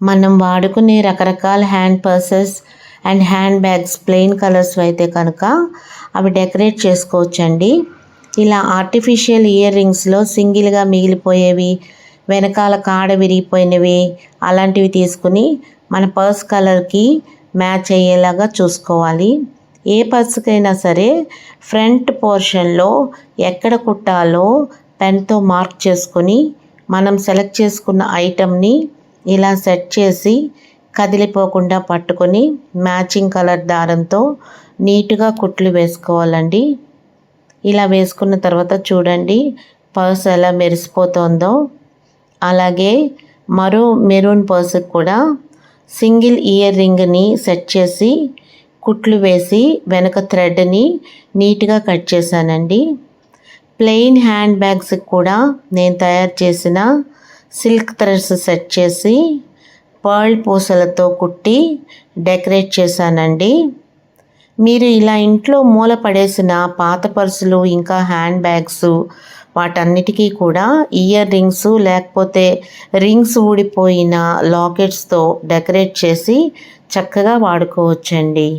మనం వాడుకునే రకరకాల hand purses and hand bags plain colours అయితే కనుక అవి డెకరేట్ చేసుకోవచ్చండి. ఇలా ఆర్టిఫిషియల్ ఇయర్ రింగ్స్లో సింగిల్గా మిగిలిపోయేవి, వెనకాల కాడ విరిగిపోయినవి అలాంటివి తీసుకుని మన పర్స్ కలర్కి మ్యాచ్ అయ్యేలాగా చూసుకోవాలి. ఏ పర్స్కైనా సరే ఫ్రంట్ పోర్షన్లో ఎక్కడ కుట్టాలో పెన్తో మార్క్ చేసుకొని మనం సెలెక్ట్ చేసుకున్న ఐటమ్ని ఇలా సెట్ చేసి కదిలిపోకుండా పట్టుకొని మ్యాచింగ్ కలర్ దారంతో నీట్గా కుట్లు వేసుకోవాలండి. ఇలా వేసుకున్న తర్వాత చూడండి పర్స్ ఎలా మెరిసిపోతుందో. అలాగే మరో మెరూన్ పర్స్కి కూడా సింగిల్ ఇయర్ రింగ్ని సెట్ చేసి కుట్లు వేసి వెనక థ్రెడ్ని నీట్గా కట్ చేశానండి. ప్లెయిన్ హ్యాండ్ బ్యాగ్స్కి కూడా నేను తయారు చేసిన సిల్క్ థ్రెడ్స్ సెట్ చేసి పర్ల్ పూసలతో కుట్టి డెకరేట్ చేశానండి. మీరు ఇలా ఇంట్లో మూల పడేసిన పాత పర్సులు ఇంకా హ్యాండ్ బ్యాగ్స్ వాటన్నిటికీ కూడా ఇయర్ రింగ్స్ లేకపోతే రింగ్స్ ఊడిపోయిన లాకెట్స్తో డెకరేట్ చేసి చక్కగా వాడుకోవచ్చండి.